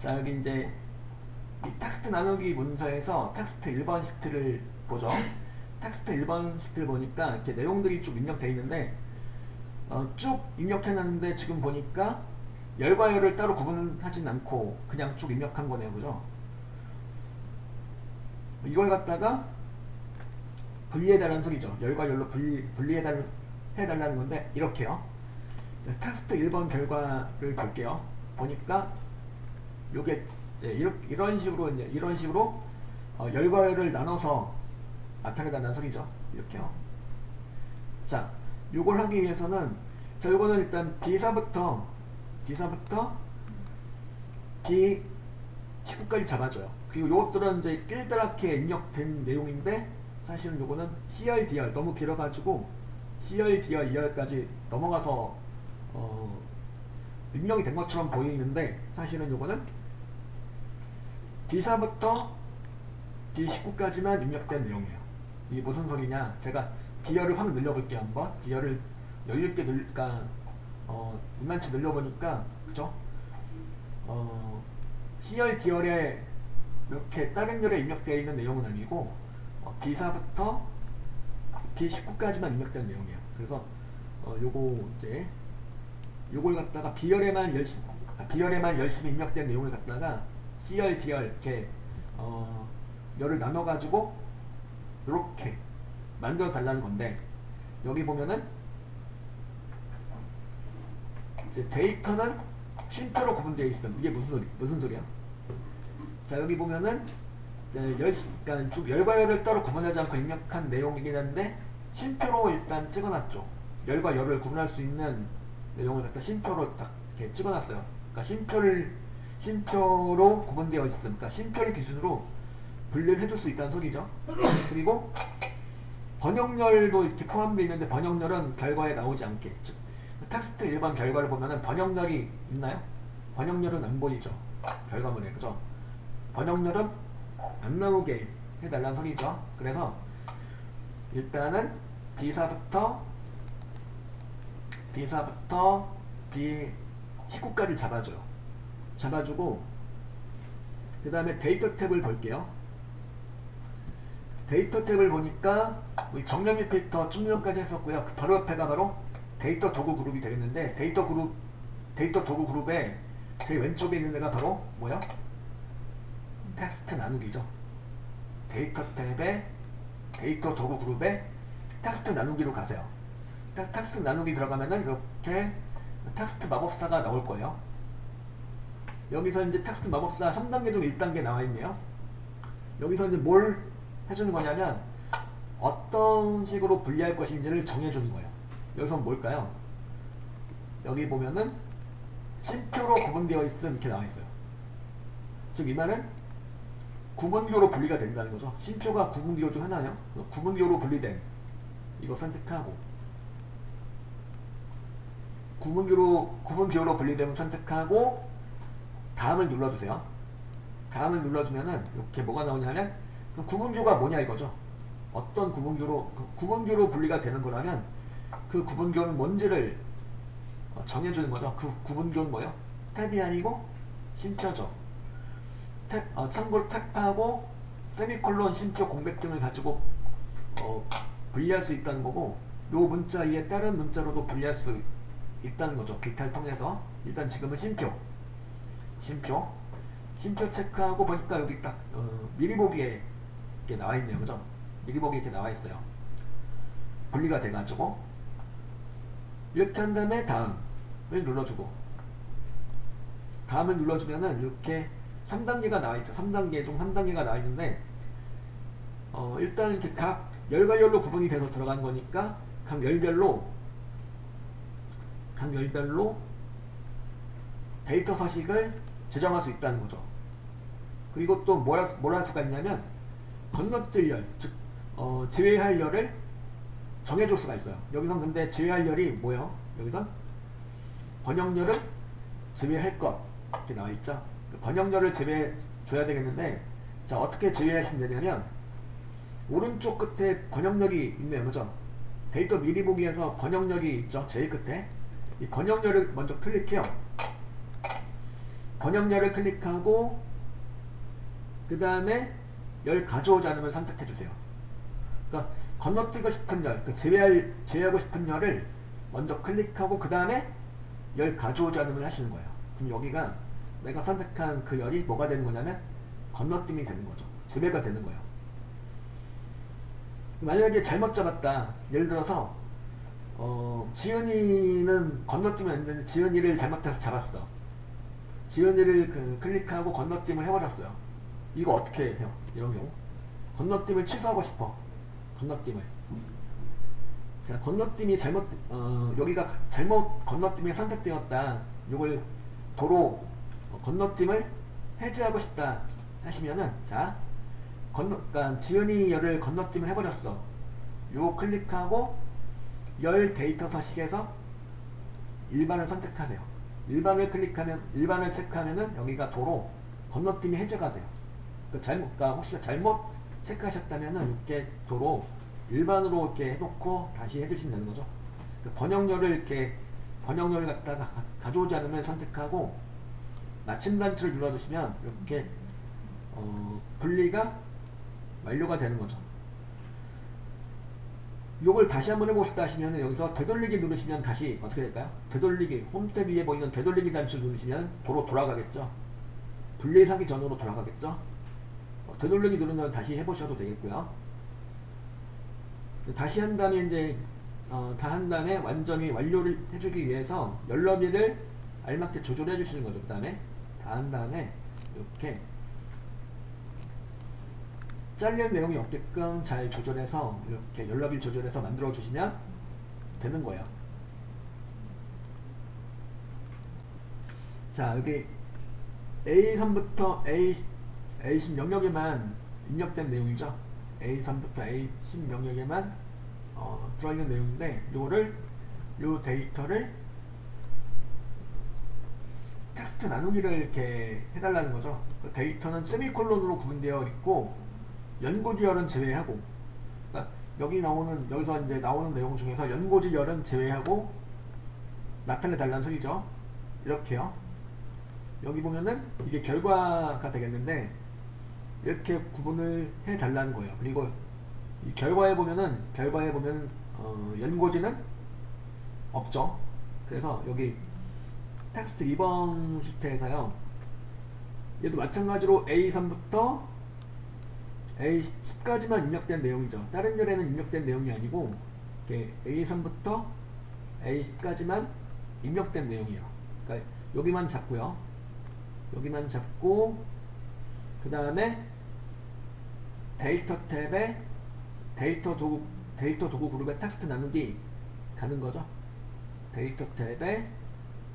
자, 여기 이제 이 텍스트 나누기 문서에서 텍스트 1번 시트를 보죠. 텍스트 1번 시트를 보니까 이렇게 내용들이 쭉 입력되어 있는데 쭉 입력해놨는데 지금 보니까 열과 열을 따로 구분하진 않고 그냥 쭉 입력한 거네요. 그죠? 이걸 갖다가 분리해달라는 소리죠. 열과 열로 해달라는 건데 이렇게요. 텍스트 1번 결과를 볼게요. 보니까 요게 이제 이런 식으로 열과 열을 나눠서 나타내달라는 소리죠. 이렇게요. 자, 요걸 하기 위해서는 자, 요거는 일단 B4부터 B19까지 잡아줘요. 그리고 요것들은 이제 길드랗게 입력된 내용인데 사실은 요거는 CR, DR 너무 길어가지고 CR, DR, ER까지 넘어가서 입력이 된 것처럼 보이는데 사실은 요거는 B4부터 B19까지만 입력된 내용이에요. 이게 무슨 소리냐? 제가 비열을 확 늘려볼게요. 한번 비열을 여유있게 늘까 이만치 늘려보니까 그죠? CR, DR에 이렇게 다른 열에 입력되어 있는 내용은 아니고 B4부터 B19까지만 입력된 내용이에요. 그래서 요거 이제 요걸 갖다가 B열에만 열심히 입력된 내용을 갖다가 CR, DR 이렇게 열을 나눠 가지고 이렇게 만들어 달라는 건데 여기 보면은 이제 데이터는 쉼표로 구분되어 있어. 이게 무슨 소리야? 자, 여기 보면은 이제 그러니까 쭉 열과 열을 따로 구분하지 않고 입력한 내용이긴 한데 쉼표로 일단 찍어놨죠. 열과 열을 구분할 수 있는 내용을 갖다 쉼표로 딱 이렇게 찍어놨어요. 그러니까 쉼표로 구분되어 있으니까 쉼표를 기준으로 분류를 해줄 수 있다는 소리죠. 그리고 번역열도 이렇게 포함되어 있는데 번역열은 결과에 나오지 않게, 즉 텍스트 일반 결과를 보면은 번역열이 있나요? 번역열은 안 보이죠. 결과물에. 그죠? 번역열은 안 나오게 해달라는 소리죠. 그래서 일단은 B4부터 B19까지 잡아줘요. 잡아주고 그 다음에 데이터 탭을 볼게요. 데이터 탭을 보니까 우리 정렬 및 필터 중요까지 했었고요. 그 바로 옆에가 바로 데이터 도구 그룹이 되겠는데 데이터 도구 그룹에 제일 왼쪽에 있는 데가 바로 뭐야? 텍스트 나누기죠. 데이터 탭에 데이터 도구 그룹에 텍스트 나누기로 가세요. 텍스트 나누기 들어가면은 이렇게 텍스트 마법사가 나올 거예요. 여기서 이제 텍스트 마법사 3단계 중 1단계 나와 있네요. 여기서 이제 뭘 해주는 거냐면 어떤 식으로 분리할 것인지를 정해주는 거예요. 여기서 뭘까요? 여기 보면은 쉼표로 구분되어 있음 이렇게 나와 있어요. 즉 이 말은 구분교로 분리가 된다는 거죠. 쉼표가 구분교 중 하나예요. 구분교로 분리된 이거 선택하고 구분교로 분리되면 선택하고 다음을 눌러주세요. 다음을 눌러주면은 이렇게 뭐가 나오냐면 그 구분교가 뭐냐 이거죠. 어떤 구분교로 분리가 되는 거라면 그 구분교는 뭔지를 정해주는 거죠. 그 구분교는 뭐예요? 탭이 아니고 쉼표죠. 참고로 탭하고 세미콜론, 쉼표, 공백 등을 가지고 분리할 수 있다는 거고 요 문자 위에 다른 문자로도 분리할 수 있다는 거죠. 기타를 통해서. 일단 지금은 쉼표 체크하고 보니까 여기 딱 미리 보기에 이렇게 나와 있네요. 그죠? 미리 보기에 이렇게 나와 있어요. 분리가 돼가지고 이렇게 한 다음에 다음을 눌러주고 다음을 눌러주면은 이렇게 3단계가 나와 있죠. 3단계 중 3단계가 나와 있는데 일단 이렇게 각 열과 열로 구분이 돼서 들어간 거니까 각 열별로 데이터 서식을 제정할 수 있다는 거죠. 그리고 또 뭘 할 수가 있냐면 건너뛸 열, 즉 제외할 열을 정해줄 수가 있어요. 여기서 근데 제외할 열이 뭐예요? 여기서 번역열은 제외할 것 이렇게 나와 있죠. 번역열을 제외해 줘야 되겠는데 자 어떻게 제외하시면 되냐면 오른쪽 끝에 번역력이 있네요. 그죠? 데이터 미리 보기에서 번역력이 있죠. 제일 끝에 이 번역열을 먼저 클릭해요. 번역열을 클릭하고 그 다음에 열 가져오지 않으면 선택해 주세요. 그러니까 건너뛰고 싶은 열, 제외하고 싶은 열을 먼저 클릭하고 그 다음에 열 가져오지 않으면 하시는 거예요. 그럼 여기가 내가 선택한 그 열이 뭐가 되는 거냐면 건너뛰기 되는 거죠. 제외가 되는 거예요. 만약에 잘못 잡았다. 예를 들어서 지은이는 건너뛰면 안 되는데 지은이를 잘못해서 잡았어. 지은이를 클릭하고 건너뛰기를 해버렸어요. 이거 어떻게 해요? 이런 경우 건너뛰기를 취소하고 싶어. 건너뛰기를 자, 건너뛰기 여기가 잘못 건너뛰기 선택되었다. 이걸 도로 건너뛰기를 해제하고 싶다 하시면은 자, 그러니까 지은이 열을 건너뛰기를 해버렸어. 요 클릭하고 열 데이터 서식에서 일반을 선택하세요. 일반을 체크하면은 여기가 도로 건너뛰기 해제가 돼요. 그러니까 혹시 잘못 체크하셨다면은 이렇게 도로 일반으로 이렇게 해놓고 다시 해주시면 되는 거죠. 번역열을 갖다가 가져오지 않으면 선택하고 마침 단추를 눌러주시면 이렇게 분리가 완료가 되는 거죠. 요걸 다시 한번 해보고 싶다 하시면 여기서 되돌리기 누르시면 다시 어떻게 될까요? 되돌리기, 홈탭 위에 보이는 되돌리기 단추 누르시면 도로 돌아가겠죠. 분리를 하기 전으로 돌아가겠죠. 되돌리기 누르면 다시 해보셔도 되겠고요. 다시 한 다음에 이제 다 한 다음에 완전히 완료를 해주기 위해서 열너비를 알맞게 조절해 주시는 거죠. 그 다음에 다 한 다음에 이렇게 잘린 내용이 없게끔 잘 조절해서 이렇게 열너비를 조절해서 만들어 주시면 되는 거예요. 자, 여기 A3부터 A10 영역에만 입력된 내용이죠. A3부터 A10 영역에만 들어있는 내용인데 요 데이터를 텍스트 나누기를 이렇게 해달라는 거죠. 그 데이터는 세미콜론으로 구분되어 있고 연고지열은 제외하고, 그러니까 여기서 이제 나오는 내용 중에서 연고지열은 제외하고 나타내 달라는 소리죠. 이렇게요. 여기 보면은 이게 결과가 되겠는데 이렇게 구분을 해 달라는 거예요. 그리고 이 결과에 보면 연고지는 없죠. 그래서 여기 텍스트 2번 시트에서요, 얘도 마찬가지로 A3부터 A10까지만 입력된 내용이죠. 다른 절에는 입력된 내용이 아니고 A3부터 A10까지만 입력된 내용이에요. 그러니까 여기만 잡고요. 여기만 잡고 그 다음에 데이터 탭에 데이터 도구 그룹의 텍스트 나누기 가는 거죠. 데이터 탭에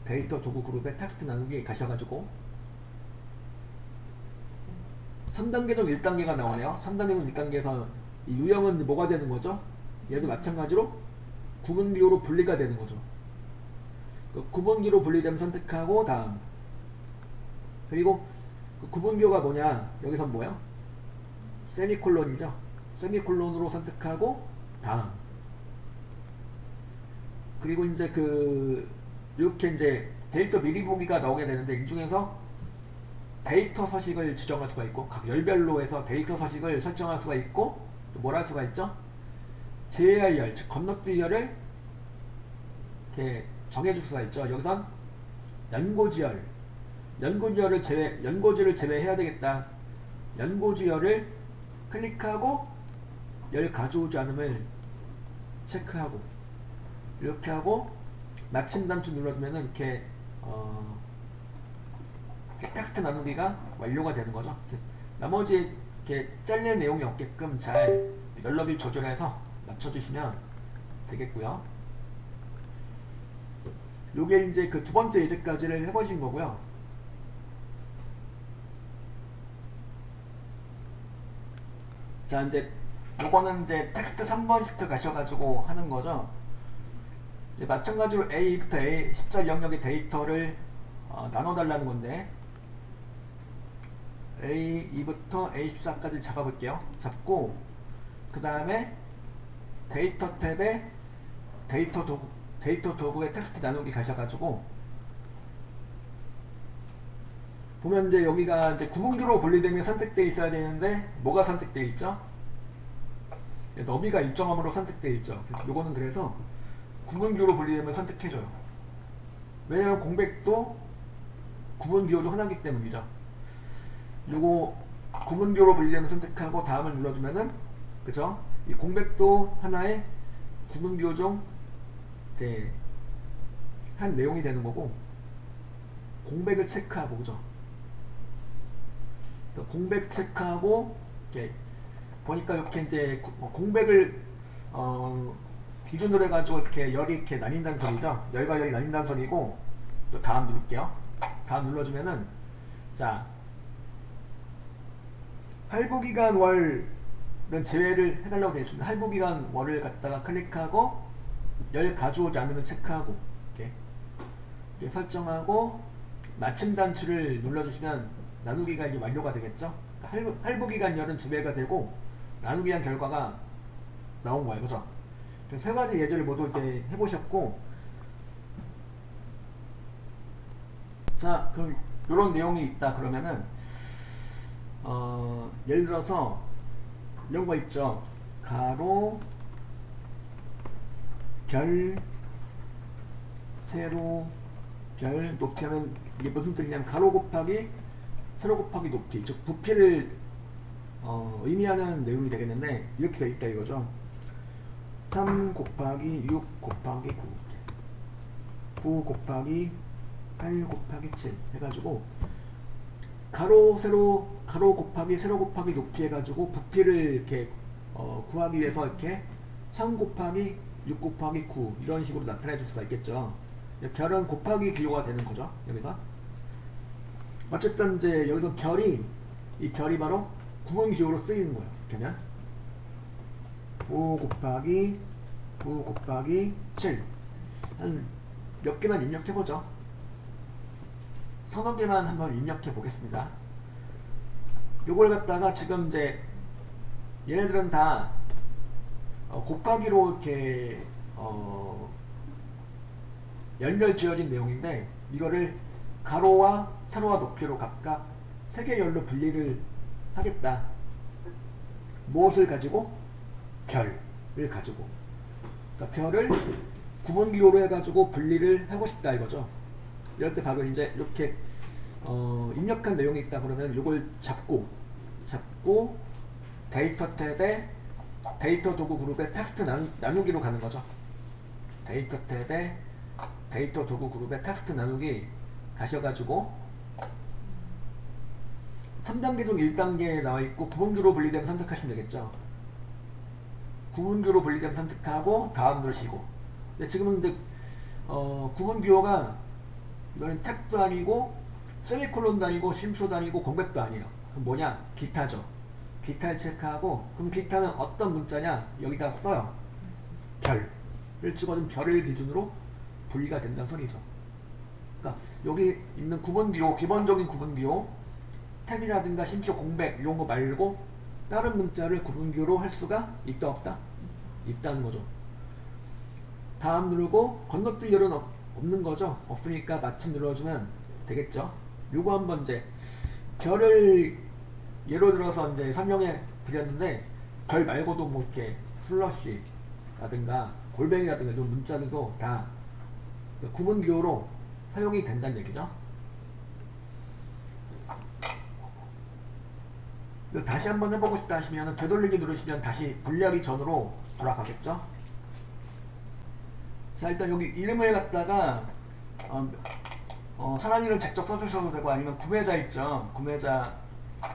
데이터 도구 그룹의 텍스트 나누기 가셔가지고 3단계 중 1단계가 나오네요. 3단계 중 1단계에서 이 유형은 뭐가 되는 거죠? 얘도 마찬가지로 구분기호로 분리가 되는 거죠. 그 구분기로 분리되면 선택하고 다음. 그리고 그 구분기호가 뭐냐? 여기서 뭐야? 세미콜론이죠. 세미콜론으로 선택하고 다음. 그리고 이제 이렇게 이제 데이터 미리 보기가 나오게 되는데 이 중에서 데이터 서식을 지정할 수가 있고 각 열별로 해서 데이터 서식을 설정할 수가 있고 또 뭘 할 수가 있죠? 제외할 열, 즉 건너뛸 열을 이렇게 정해줄 수가 있죠. 여기선 연고지열을 제외해야 되겠다. 연고지열을 클릭하고 열 가져오지 않음을 체크하고 이렇게 하고 마침 단추 눌러주면은 이렇게 텍스트 나누기가 완료가 되는 거죠. 나머지 이렇게 잘린 내용이 없게끔 잘 열너비 조절해서 맞춰주시면 되겠고요. 요게 이제 그 두 번째 예제까지를 해보신 거고요. 자, 이제 요거는 이제 텍스트 3번 시트 가셔가지고 하는 거죠. 이제 마찬가지로 A부터 A14 영역의 데이터를 나눠달라는 건데 A2부터 A14까지 잡아볼게요. 잡고 그 다음에 데이터 탭에 데이터 도구의 텍스트 나누기 가셔가지고 보면 이제 여기가 이제 구분기로 분리되면 선택되어 있어야 되는데 뭐가 선택되어 있죠? 너비가 일정함으로 선택되어 있죠. 요거는 그래서 구분기로 분리되면 선택해줘요. 왜냐면 공백도 구분기호 중 하나이기 때문이죠. 요거 구분기호로 분리되면 선택하고 다음을 눌러주면은 그죠? 이 공백도 하나의 구분기호 중 이제 한 내용이 되는 거고 공백을 체크하고 그죠? 공백 체크하고 이렇게 보니까 이렇게 이제 공백을 기준으로 해가지고 이렇게 열이 이렇게 나뉜다는 소리죠. 열과 열이 나뉜다는 소리고 또 다음 누를게요. 다음 눌러주면은 자 할부기간 월은 제외를 해달라고 되어 있습니다. 할부기간 월을 갖다가 클릭하고 열 가져오지 않으면 체크하고 이렇게 설정하고 마침 단추를 눌러주시면 나누기가 이제 완료가 되겠죠. 할부기간 열은 제외가 되고 나누기한 결과가 나온 거예요. 그죠? 세 가지 예제를 모두 이제 해보셨고 자 그럼 이런 내용이 있다 그러면은 예를 들어서 이런 거 있죠. 가로 별 세로 별 높이 하면 이게 무슨 뜻이냐면 가로 곱하기 세로 곱하기 높이 즉 부피를 의미하는 내용이 되겠는데 이렇게 돼 있다 이거죠. 3 곱하기 6 곱하기 9 곱하기 8 곱하기 7 해가지고 가로 세로 가로 곱하기 세로 곱하기 높이 해가지고 부피를 이렇게 구하기 위해서 이렇게 3 곱하기 6 곱하기 9 이런 식으로 나타내 줄 수가 있겠죠. 별은 곱하기 기호가 되는 거죠. 여기서 어쨌든 이제 여기서 이 별이 바로 구분 기호로 쓰이는 거예요. 이렇게 하면 5 곱하기 9 곱하기 7 한 몇 개만 입력해 보죠. 서너 개만 한번 입력해 보겠습니다. 요걸 갖다가 지금 이제 얘네들은 다 곱하기로 이렇게 연결 지어진 내용인데 이거를 가로와 세로와 높이로 각각 3개 열로 분리를 하겠다. 무엇을 가지고? 별을 가지고. 그러니까 별을 구분기호로 해가지고 분리를 하고 싶다 이거죠. 이럴 때 바로 이제 이렇게 입력한 내용이 있다 그러면 이걸 잡고 데이터 탭에 데이터 도구 그룹에 텍스트 나누기로 가는 거죠. 데이터 탭에 데이터 도구 그룹에 텍스트 나누기 가셔가지고 3단계 중 1단계에 나와있고 구분기로 분리되면 선택하시면 되겠죠. 구분기로 분리되면 선택하고 다음 누르시고 근데 지금은 이제 구분기호가 이거는 탭도 아니고 세미콜론도 아니고 쉼표도 아니고 공백도 아니에요. 그럼 뭐냐? 기타죠. 기타를 체크하고 그럼 기타는 어떤 문자냐? 여기다 써요. 별을 찍어준 별을 기준으로 분리가 된다는 소리죠. 그러니까 여기 있는 구분기호, 기본적인 구분기호 탭이라든가 쉼표 공백 이런 거 말고 다른 문자를 구분기호로 할 수가 있다 없다? 있다는 거죠. 다음 누르고 건너뛸 열은 없는 거죠. 없으니까 마침 눌러주면 되겠죠. 요거 한번 이제 별을 예로 들어서 이제 설명해 드렸는데 별 말고도 뭐 이렇게 슬러시라든가 골뱅이라든가 이런 문자들도 다 구분기호로 사용이 된다는 얘기죠. 다시 한번 해보고 싶다 하시면 되돌리기 누르시면 다시 분리하기 전으로 돌아가겠죠. 자 일단 여기 이름을 갖다가 사람 이름 직접 써주셔도 되고 아니면 구매자 있죠. 구매자에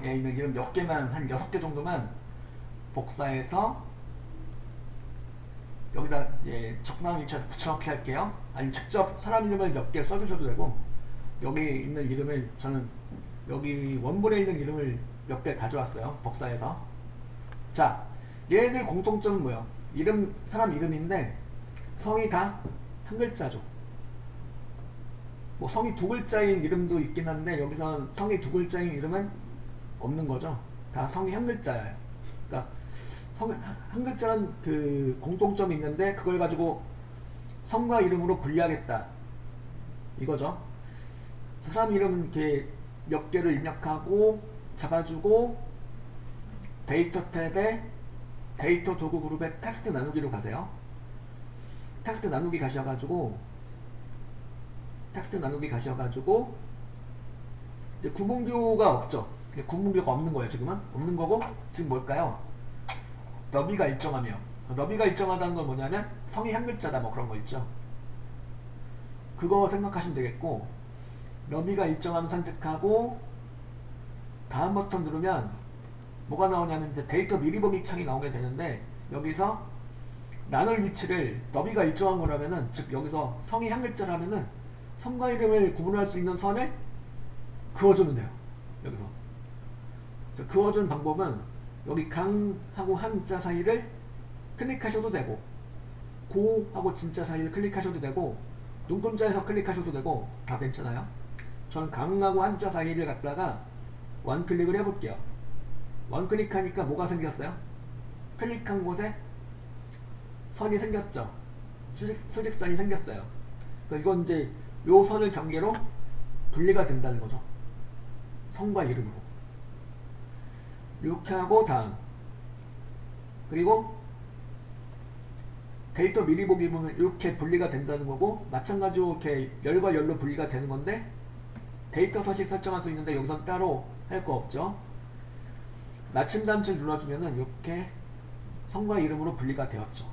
있는 이름 몇 개만 한 6개 정도만 복사해서 여기다 적당한 위치에 붙여넣기 할게요. 아니면 직접 사람 이름을 몇 개 써주셔도 되고 여기 있는 이름을 저는 여기 원본에 있는 이름을 몇 개 가져왔어요. 복사해서. 자 얘네들 공통점은 뭐예요? 사람 이름인데 성이 다 한 글자죠. 뭐 성이 2글자인 이름도 있긴 한데 여기서 성이 2글자인 이름은 없는 거죠. 다 성이 한 글자예요. 그러니까 한 글자는 그 공통점이 있는데 그걸 가지고 성과 이름으로 분리하겠다 이거죠. 사람 이름은 이렇게 몇 개를 입력하고 잡아주고 데이터 탭에 데이터 도구 그룹에 텍스트 나누기로 가세요. 텍스트 나누기 가셔가지고 이제 구분교가 없죠. 구분교가 없는 거예요. 지금은 없는 거고 지금 뭘까요? 너비가 일정하며 너비가 일정하다는 건 뭐냐면 성이 한 글자다 뭐 그런 거 있죠. 그거 생각하시면 되겠고 너비가 일정하면 선택하고 다음 버튼 누르면 뭐가 나오냐면 이제 데이터 미리 보기 창이 나오게 되는데 여기서 나눌 위치를 너비가 일정한 거라면은 즉 여기서 성이 한 글자라면은 성과 이름을 구분할 수 있는 선을 그어주면 돼요. 여기서 그어주는 방법은 여기 강하고 한자 사이를 클릭하셔도 되고 고하고 진짜 사이를 클릭하셔도 되고 눈금자에서 클릭하셔도 되고 다 괜찮아요. 저는 강하고 한자 사이를 갖다가 원클릭을 해볼게요. 원클릭하니까 뭐가 생겼어요? 클릭한 곳에 선이 생겼죠. 수직선이 생겼어요. 이건 이제 요 선을 경계로 분리가 된다는 거죠. 성과 이름으로. 이렇게 하고 다음. 그리고 데이터 미리 보기 보면 이렇게 분리가 된다는 거고 마찬가지로 이렇게 열과 열로 분리가 되는 건데 데이터 서식 설정할 수 있는데 여기선 따로 할 거 없죠. 마침 단추를 눌러주면은 이렇게 성과 이름으로 분리가 되었죠.